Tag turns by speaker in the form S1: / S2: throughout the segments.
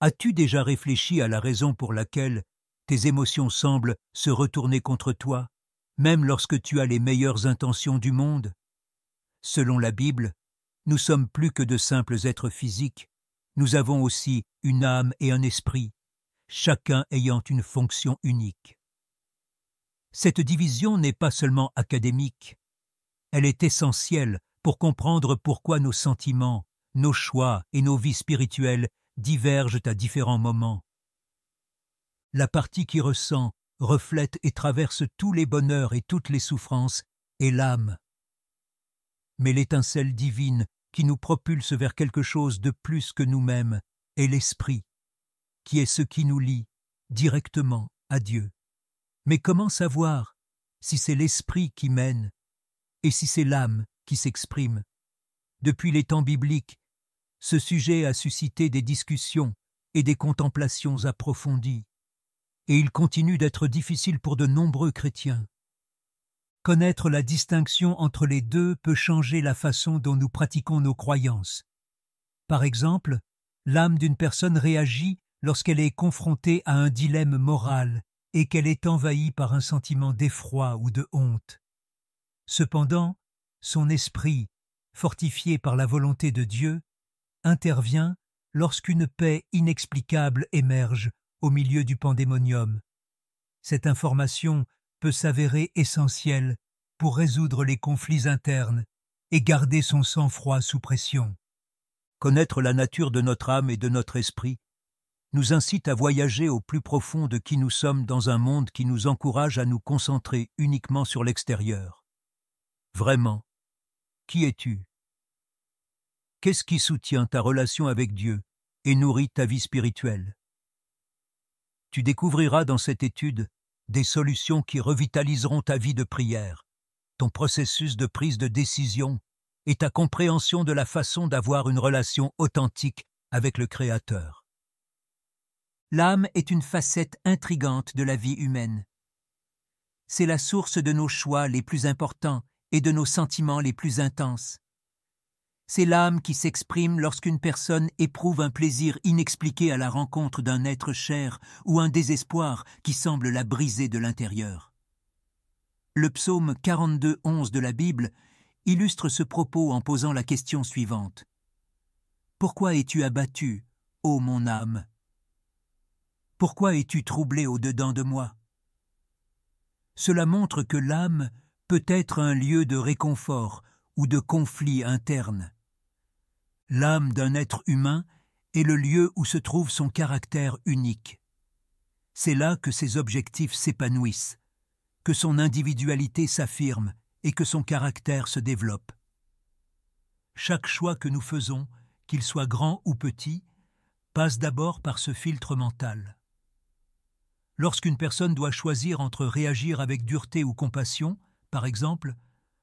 S1: As-tu déjà réfléchi à la raison pour laquelle tes émotions semblent se retourner contre toi, même lorsque tu as les meilleures intentions du monde? Selon la Bible, nous sommes plus que de simples êtres physiques, nous avons aussi une âme et un esprit, chacun ayant une fonction unique. Cette division n'est pas seulement académique, elle est essentielle pour comprendre pourquoi nos sentiments, nos choix et nos vies spirituelles divergent à différents moments. La partie qui ressent, reflète et traverse tous les bonheurs et toutes les souffrances est l'âme. Mais l'étincelle divine qui nous propulse vers quelque chose de plus que nous-mêmes est l'esprit, qui est ce qui nous lie directement à Dieu. Mais comment savoir si c'est l'esprit qui mène et si c'est l'âme qui s'exprime? Depuis les temps bibliques, ce sujet a suscité des discussions et des contemplations approfondies, et il continue d'être difficile pour de nombreux chrétiens. Connaître la distinction entre les deux peut changer la façon dont nous pratiquons nos croyances. Par exemple, l'âme d'une personne réagit lorsqu'elle est confrontée à un dilemme moral et qu'elle est envahie par un sentiment d'effroi ou de honte. Cependant, son esprit, fortifié par la volonté de Dieu, intervient lorsqu'une paix inexplicable émerge au milieu du pandémonium. Cette information peut s'avérer essentielle pour résoudre les conflits internes et garder son sang-froid sous pression. Connaître la nature de notre âme et de notre esprit nous incite à voyager au plus profond de qui nous sommes dans un monde qui nous encourage à nous concentrer uniquement sur l'extérieur. Vraiment, qui es-tu? Qu'est-ce qui soutient ta relation avec Dieu et nourrit ta vie spirituelle? Tu découvriras dans cette étude des solutions qui revitaliseront ta vie de prière, ton processus de prise de décision et ta compréhension de la façon d'avoir une relation authentique avec le Créateur. L'âme est une facette intrigante de la vie humaine. C'est la source de nos choix les plus importants et de nos sentiments les plus intenses. C'est l'âme qui s'exprime lorsqu'une personne éprouve un plaisir inexpliqué à la rencontre d'un être cher ou un désespoir qui semble la briser de l'intérieur. Le psaume 42:11 de la Bible illustre ce propos en posant la question suivante. « Pourquoi es-tu abattu, ô mon âme? Pourquoi es-tu troublé au-dedans de moi ?» Cela montre que l'âme peut être un lieu de réconfort ou de conflit interne. L'âme d'un être humain est le lieu où se trouve son caractère unique. C'est là que ses objectifs s'épanouissent, que son individualité s'affirme et que son caractère se développe. Chaque choix que nous faisons, qu'il soit grand ou petit, passe d'abord par ce filtre mental. Lorsqu'une personne doit choisir entre réagir avec dureté ou compassion, par exemple,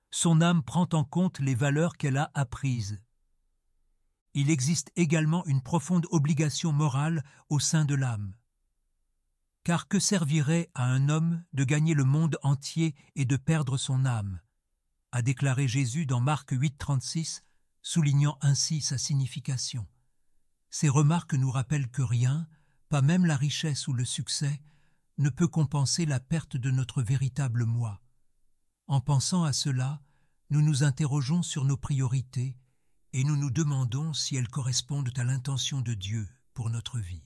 S1: son âme prend en compte les valeurs qu'elle a apprises. Il existe également une profonde obligation morale au sein de l'âme. Car que servirait à un homme de gagner le monde entier et de perdre son âme, a déclaré Jésus dans Marc 8,36, soulignant ainsi sa signification. Ces remarques nous rappellent que rien, pas même la richesse ou le succès, ne peut compenser la perte de notre véritable moi. En pensant à cela, nous nous interrogeons sur nos priorités et nous nous demandons si elles correspondent à l'intention de Dieu pour notre vie.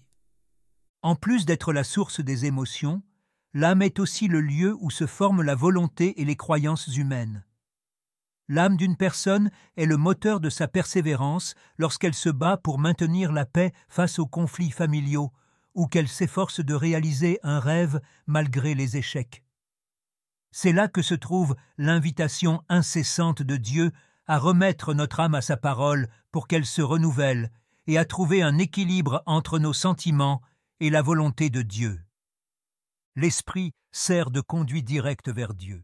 S1: En plus d'être la source des émotions, l'âme est aussi le lieu où se forment la volonté et les croyances humaines. L'âme d'une personne est le moteur de sa persévérance lorsqu'elle se bat pour maintenir la paix face aux conflits familiaux ou qu'elle s'efforce de réaliser un rêve malgré les échecs. C'est là que se trouve l'invitation incessante de Dieu à remettre notre âme à sa parole pour qu'elle se renouvelle et à trouver un équilibre entre nos sentiments et la volonté de Dieu. L'esprit sert de conduit direct vers Dieu.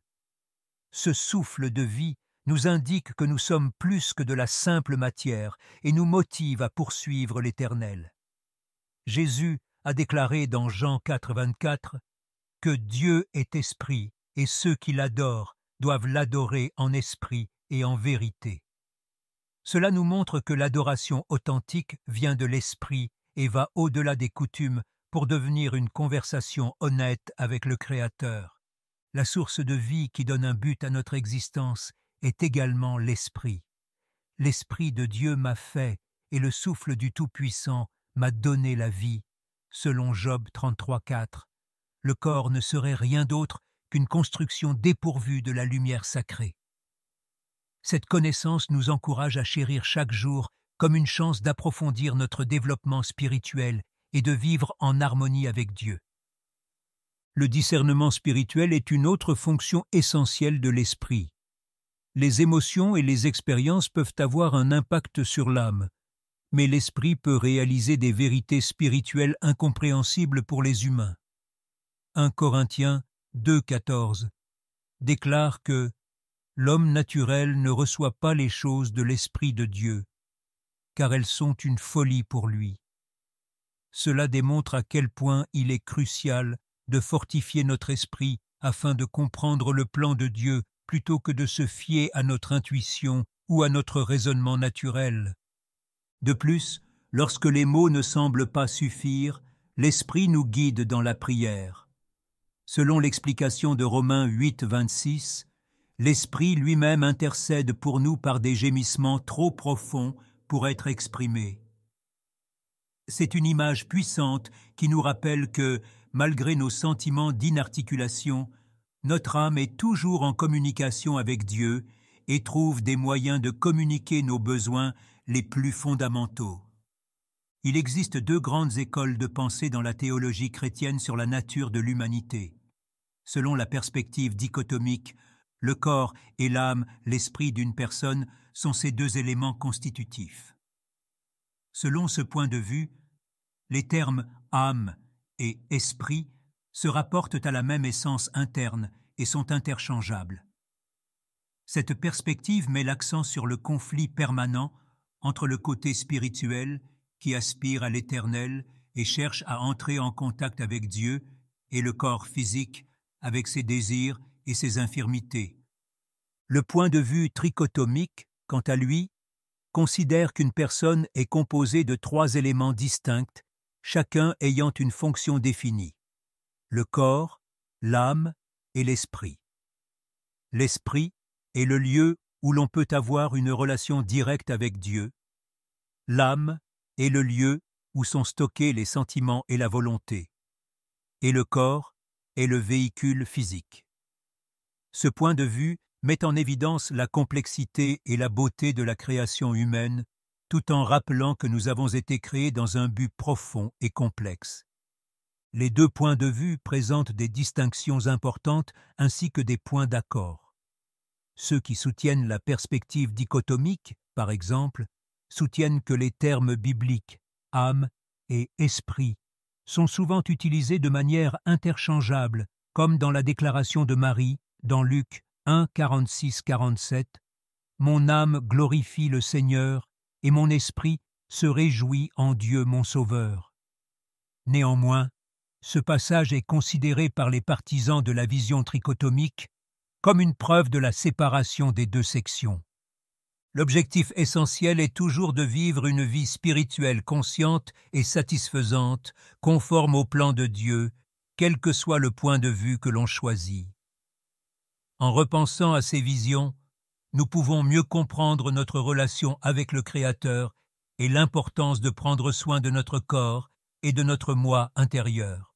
S1: Ce souffle de vie nous indique que nous sommes plus que de la simple matière et nous motive à poursuivre l'Éternel. Jésus a déclaré dans Jean 4,24 que Dieu est esprit et ceux qui l'adorent doivent l'adorer en esprit et en vérité. Cela nous montre que l'adoration authentique vient de l'esprit et va au-delà des coutumes pour devenir une conversation honnête avec le Créateur. La source de vie qui donne un but à notre existence est également l'Esprit. L'Esprit de Dieu m'a fait, et le souffle du Tout-Puissant m'a donné la vie, selon Job 33,4. Le corps ne serait rien d'autre qu'une construction dépourvue de la lumière sacrée. Cette connaissance nous encourage à chérir chaque jour comme une chance d'approfondir notre développement spirituel et de vivre en harmonie avec Dieu. Le discernement spirituel est une autre fonction essentielle de l'esprit. Les émotions et les expériences peuvent avoir un impact sur l'âme, mais l'esprit peut réaliser des vérités spirituelles incompréhensibles pour les humains. 1 Corinthiens 2,14 déclare que l'homme naturel ne reçoit pas les choses de l'Esprit de Dieu, car elles sont une folie pour lui. Cela démontre à quel point il est crucial de fortifier notre esprit afin de comprendre le plan de Dieu plutôt que de se fier à notre intuition ou à notre raisonnement naturel. De plus, lorsque les mots ne semblent pas suffire, l'Esprit nous guide dans la prière. Selon l'explication de Romains 8, 26, l'Esprit lui-même intercède pour nous par des gémissements trop profonds pour être exprimés. C'est une image puissante qui nous rappelle que, malgré nos sentiments d'inarticulation, notre âme est toujours en communication avec Dieu et trouve des moyens de communiquer nos besoins les plus fondamentaux. Il existe deux grandes écoles de pensée dans la théologie chrétienne sur la nature de l'humanité. Selon la perspective dichotomique, le corps et l'âme, l'esprit d'une personne, sont ces deux éléments constitutifs. Selon ce point de vue, les termes « âme » et « esprit » se rapportent à la même essence interne et sont interchangeables. Cette perspective met l'accent sur le conflit permanent entre le côté spirituel, qui aspire à l'éternel et cherche à entrer en contact avec Dieu, et le corps physique, avec ses désirs et ses infirmités. Le point de vue trichotomique, quant à lui, considère qu'une personne est composée de trois éléments distincts, chacun ayant une fonction définie: le corps, l'âme et l'esprit. L'esprit est le lieu où l'on peut avoir une relation directe avec Dieu. L'âme est le lieu où sont stockés les sentiments et la volonté. Et le corps est le véhicule physique. Ce point de vue met en évidence la complexité et la beauté de la création humaine, tout en rappelant que nous avons été créés dans un but profond et complexe. Les deux points de vue présentent des distinctions importantes ainsi que des points d'accord. Ceux qui soutiennent la perspective dichotomique, par exemple, soutiennent que les termes bibliques « âme » et « esprit » sont souvent utilisés de manière interchangeable, comme dans la déclaration de Marie, dans Luc 1, 46-47, « Mon âme glorifie le Seigneur, et mon esprit se réjouit en Dieu mon Sauveur. » Néanmoins, ce passage est considéré par les partisans de la vision trichotomique comme une preuve de la séparation des deux sections. L'objectif essentiel est toujours de vivre une vie spirituelle consciente et satisfaisante, conforme au plan de Dieu, quel que soit le point de vue que l'on choisit. En repensant à ces visions, nous pouvons mieux comprendre notre relation avec le Créateur et l'importance de prendre soin de notre corps et de notre moi intérieur.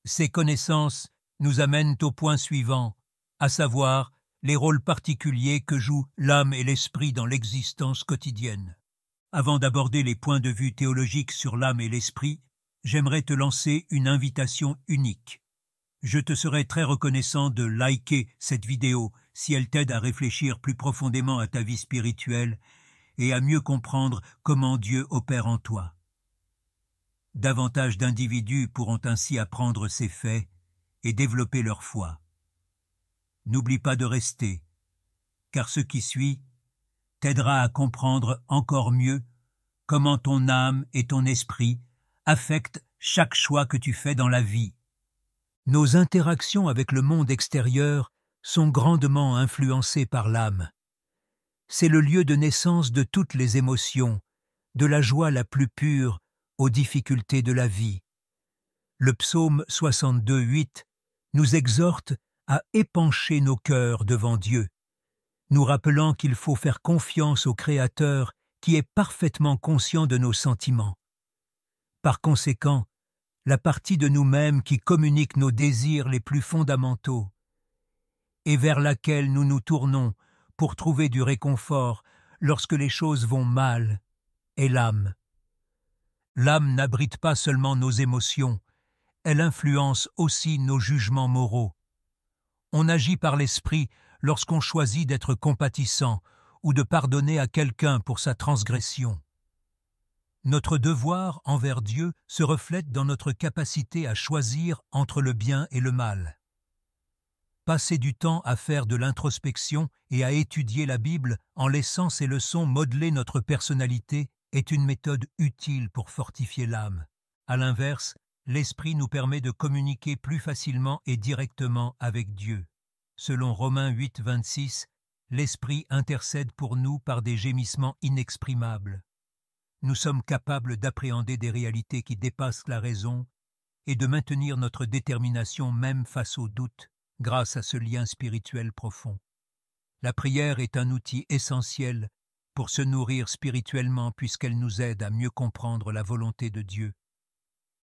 S1: Ces connaissances nous amènent au point suivant, à savoir les rôles particuliers que jouent l'âme et l'esprit dans l'existence quotidienne. Avant d'aborder les points de vue théologiques sur l'âme et l'esprit, j'aimerais te lancer une invitation unique. Je te serais très reconnaissant de liker cette vidéo si elle t'aide à réfléchir plus profondément à ta vie spirituelle et à mieux comprendre comment Dieu opère en toi. Davantage d'individus pourront ainsi apprendre ces faits et développer leur foi. N'oublie pas de rester, car ce qui suit t'aidera à comprendre encore mieux comment ton âme et ton esprit affectent chaque choix que tu fais dans la vie. Nos interactions avec le monde extérieur sont grandement influencées par l'âme. C'est le lieu de naissance de toutes les émotions, de la joie la plus pure aux difficultés de la vie. Le psaume 62, 8 nous exhorte à épancher nos cœurs devant Dieu, nous rappelant qu'il faut faire confiance au Créateur qui est parfaitement conscient de nos sentiments. Par conséquent, la partie de nous-mêmes qui communique nos désirs les plus fondamentaux et vers laquelle nous nous tournons pour trouver du réconfort lorsque les choses vont mal est l'âme. L'âme n'abrite pas seulement nos émotions, elle influence aussi nos jugements moraux. On agit par l'esprit lorsqu'on choisit d'être compatissant ou de pardonner à quelqu'un pour sa transgression. Notre devoir envers Dieu se reflète dans notre capacité à choisir entre le bien et le mal. Passer du temps à faire de l'introspection et à étudier la Bible en laissant ces leçons modeler notre personnalité est une méthode utile pour fortifier l'âme. À l'inverse, l'esprit nous permet de communiquer plus facilement et directement avec Dieu. Selon Romains 8, 26, l'esprit intercède pour nous par des gémissements inexprimables. Nous sommes capables d'appréhender des réalités qui dépassent la raison et de maintenir notre détermination même face aux doutes grâce à ce lien spirituel profond. La prière est un outil essentiel pour se nourrir spirituellement puisqu'elle nous aide à mieux comprendre la volonté de Dieu.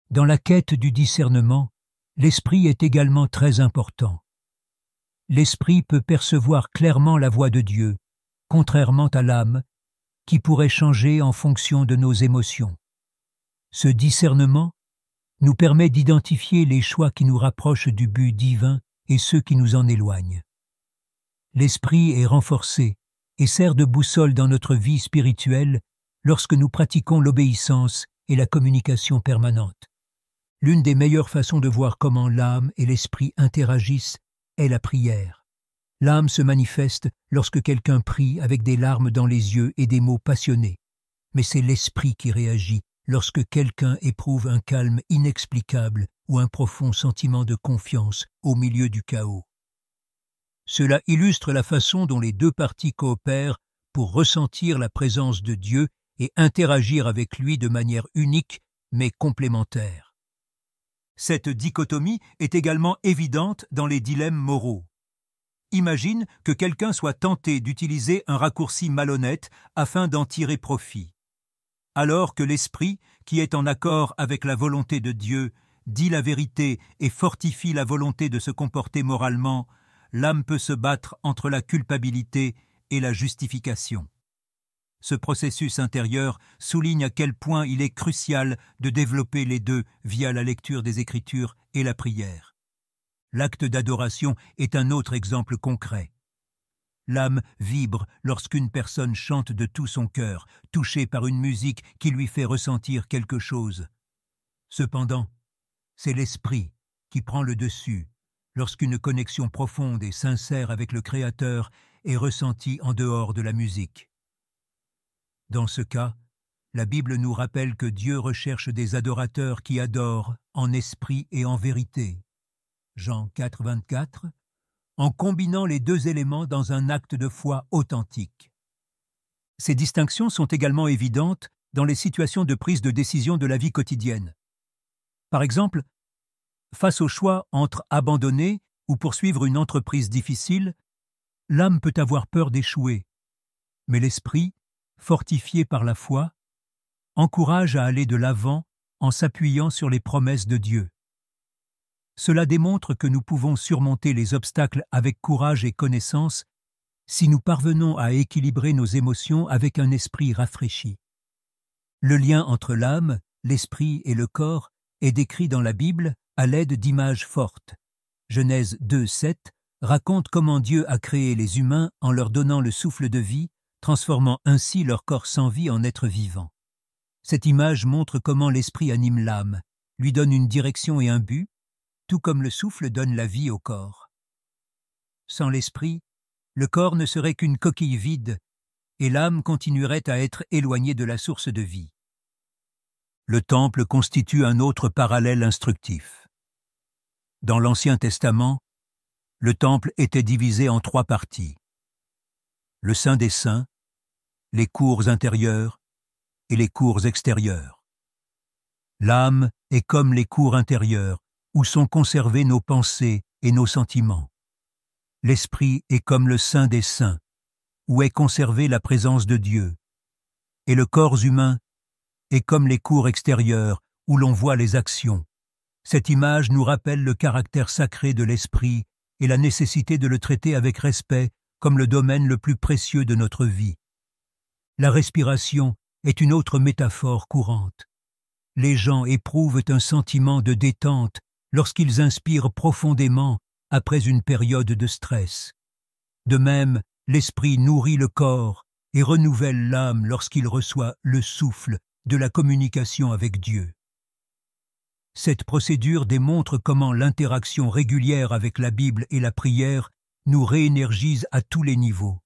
S1: Dans la quête du discernement, l'esprit est également très important. L'esprit peut percevoir clairement la voix de Dieu, contrairement à l'âme, qui pourrait changer en fonction de nos émotions. Ce discernement nous permet d'identifier les choix qui nous rapprochent du but divin et ceux qui nous en éloignent. L'esprit est renforcé et sert de boussole dans notre vie spirituelle lorsque nous pratiquons l'obéissance et la communication permanente. L'une des meilleures façons de voir comment l'âme et l'esprit interagissent est la prière. L'âme se manifeste lorsque quelqu'un prie avec des larmes dans les yeux et des mots passionnés. Mais c'est l'esprit qui réagit lorsque quelqu'un éprouve un calme inexplicable ou un profond sentiment de confiance au milieu du chaos. Cela illustre la façon dont les deux parties coopèrent pour ressentir la présence de Dieu et interagir avec lui de manière unique mais complémentaire. Cette dichotomie est également évidente dans les dilemmes moraux. Imagine que quelqu'un soit tenté d'utiliser un raccourci malhonnête afin d'en tirer profit. Alors que l'esprit, qui est en accord avec la volonté de Dieu, dit la vérité et fortifie la volonté de se comporter moralement, l'âme peut se battre entre la culpabilité et la justification. Ce processus intérieur souligne à quel point il est crucial de développer les deux via la lecture des Écritures et la prière. L'acte d'adoration est un autre exemple concret. L'âme vibre lorsqu'une personne chante de tout son cœur, touchée par une musique qui lui fait ressentir quelque chose. Cependant, c'est l'esprit qui prend le dessus lorsqu'une connexion profonde et sincère avec le Créateur est ressentie en dehors de la musique. Dans ce cas, la Bible nous rappelle que Dieu recherche des adorateurs qui adorent en esprit et en vérité. Jean 4, 24, en combinant les deux éléments dans un acte de foi authentique. Ces distinctions sont également évidentes dans les situations de prise de décision de la vie quotidienne. Par exemple, face au choix entre abandonner ou poursuivre une entreprise difficile, l'âme peut avoir peur d'échouer, mais l'esprit, fortifié par la foi, encourage à aller de l'avant en s'appuyant sur les promesses de Dieu. Cela démontre que nous pouvons surmonter les obstacles avec courage et connaissance si nous parvenons à équilibrer nos émotions avec un esprit rafraîchi. Le lien entre l'âme, l'esprit et le corps est décrit dans la Bible à l'aide d'images fortes. Genèse 2, 7 raconte comment Dieu a créé les humains en leur donnant le souffle de vie, transformant ainsi leur corps sans vie en êtres vivants. Cette image montre comment l'esprit anime l'âme, lui donne une direction et un but, tout comme le souffle donne la vie au corps. Sans l'esprit, le corps ne serait qu'une coquille vide et l'âme continuerait à être éloignée de la source de vie. Le temple constitue un autre parallèle instructif. Dans l'Ancien Testament, le temple était divisé en 3 parties. Le Saint des Saints, les cours intérieures et les cours extérieures. L'âme est comme les cours intérieurs, où sont conservés nos pensées et nos sentiments. L'esprit est comme le Saint des Saints, où est conservée la présence de Dieu. Et le corps humain est comme les cours extérieurs, où l'on voit les actions. Cette image nous rappelle le caractère sacré de l'esprit et la nécessité de le traiter avec respect comme le domaine le plus précieux de notre vie. La respiration est une autre métaphore courante. Les gens éprouvent un sentiment de détente lorsqu'ils inspirent profondément après une période de stress. De même, l'esprit nourrit le corps et renouvelle l'âme lorsqu'il reçoit le souffle de la communication avec Dieu. Cette procédure démontre comment l'interaction régulière avec la Bible et la prière nous réénergise à tous les niveaux.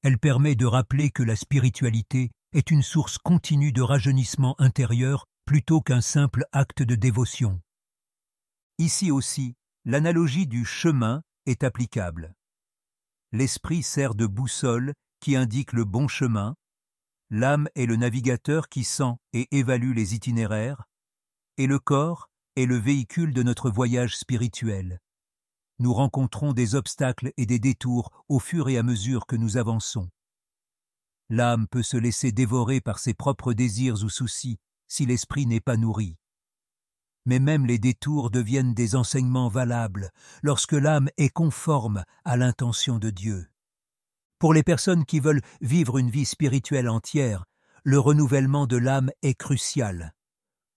S1: Elle permet de rappeler que la spiritualité est une source continue de rajeunissement intérieur plutôt qu'un simple acte de dévotion. Ici aussi, l'analogie du chemin est applicable. L'esprit sert de boussole qui indique le bon chemin, l'âme est le navigateur qui sent et évalue les itinéraires, et le corps est le véhicule de notre voyage spirituel. Nous rencontrons des obstacles et des détours au fur et à mesure que nous avançons. L'âme peut se laisser dévorer par ses propres désirs ou soucis si l'esprit n'est pas nourri. Mais même les détours deviennent des enseignements valables lorsque l'âme est conforme à l'intention de Dieu. Pour les personnes qui veulent vivre une vie spirituelle entière, le renouvellement de l'âme est crucial.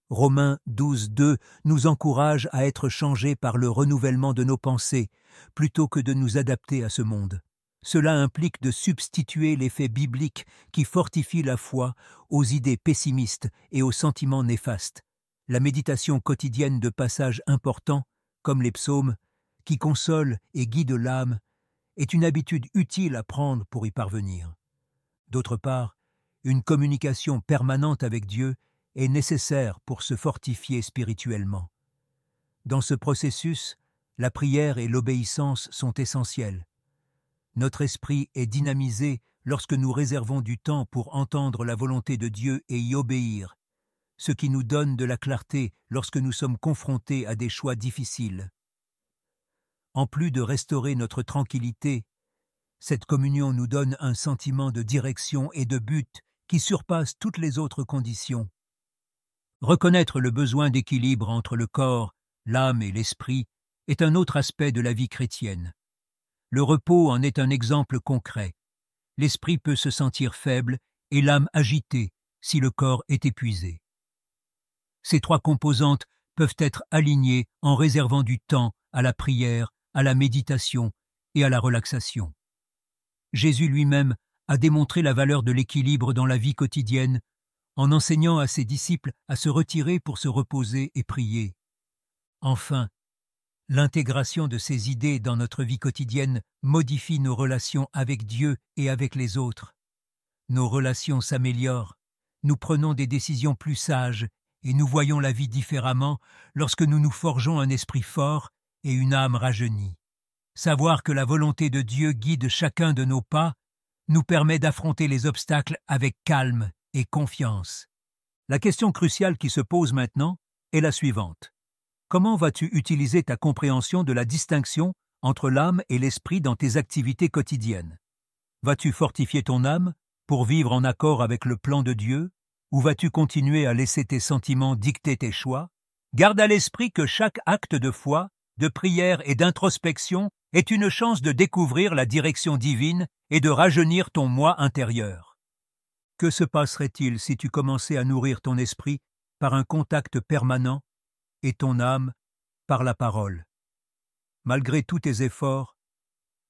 S1: Romains 12:2 nous encourage à être changés par le renouvellement de nos pensées, plutôt que de nous adapter à ce monde. Cela implique de substituer l'effet biblique qui fortifie la foi aux idées pessimistes et aux sentiments néfastes. La méditation quotidienne de passages importants, comme les psaumes, qui consolent et guident l'âme, est une habitude utile à prendre pour y parvenir. D'autre part, une communication permanente avec Dieu est nécessaire pour se fortifier spirituellement. Dans ce processus, la prière et l'obéissance sont essentielles. Notre esprit est dynamisé lorsque nous réservons du temps pour entendre la volonté de Dieu et y obéir, ce qui nous donne de la clarté lorsque nous sommes confrontés à des choix difficiles. En plus de restaurer notre tranquillité, cette communion nous donne un sentiment de direction et de but qui surpasse toutes les autres conditions. Reconnaître le besoin d'équilibre entre le corps, l'âme et l'esprit est un autre aspect de la vie chrétienne. Le repos en est un exemple concret. L'esprit peut se sentir faible et l'âme agitée si le corps est épuisé. Ces trois composantes peuvent être alignées en réservant du temps à la prière, à la méditation et à la relaxation. Jésus lui-même a démontré la valeur de l'équilibre dans la vie quotidienne en enseignant à ses disciples à se retirer pour se reposer et prier. Enfin, l'intégration de ces idées dans notre vie quotidienne modifie nos relations avec Dieu et avec les autres. Nos relations s'améliorent, nous prenons des décisions plus sages et nous voyons la vie différemment lorsque nous nous forgeons un esprit fort et une âme rajeunie. Savoir que la volonté de Dieu guide chacun de nos pas nous permet d'affronter les obstacles avec calme et confiance. La question cruciale qui se pose maintenant est la suivante. Comment vas-tu utiliser ta compréhension de la distinction entre l'âme et l'esprit dans tes activités quotidiennes? Vas-tu fortifier ton âme pour vivre en accord avec le plan de Dieu, ou vas-tu continuer à laisser tes sentiments dicter tes choix? Garde à l'esprit que chaque acte de foi, de prière et d'introspection est une chance de découvrir la direction divine et de rajeunir ton moi intérieur. Que se passerait-il si tu commençais à nourrir ton esprit par un contact permanent et ton âme par la parole? Malgré tous tes efforts,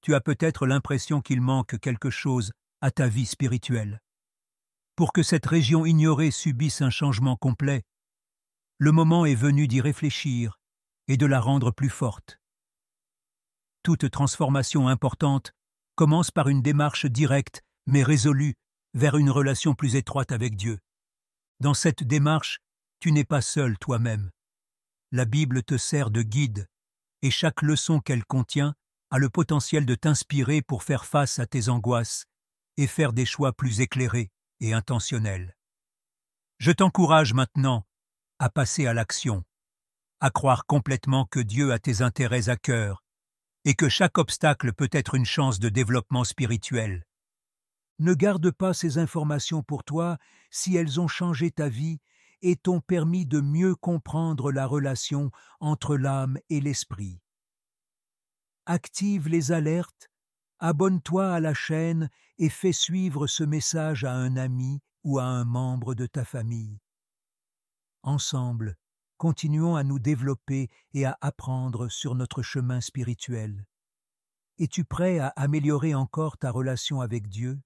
S1: tu as peut-être l'impression qu'il manque quelque chose à ta vie spirituelle. Pour que cette région ignorée subisse un changement complet, le moment est venu d'y réfléchir et de la rendre plus forte. Toute transformation importante commence par une démarche directe mais résolue vers une relation plus étroite avec Dieu. Dans cette démarche, tu n'es pas seul toi-même. La Bible te sert de guide, et chaque leçon qu'elle contient a le potentiel de t'inspirer pour faire face à tes angoisses et faire des choix plus éclairés et intentionnels. Je t'encourage maintenant à passer à l'action, à croire complètement que Dieu a tes intérêts à cœur et que chaque obstacle peut être une chance de développement spirituel. Ne garde pas ces informations pour toi si elles ont changé ta vie et t'ont permis de mieux comprendre la relation entre l'âme et l'esprit. Active les alertes, abonne-toi à la chaîne et fais suivre ce message à un ami ou à un membre de ta famille. Ensemble, continuons à nous développer et à apprendre sur notre chemin spirituel. Es-tu prêt à améliorer encore ta relation avec Dieu ?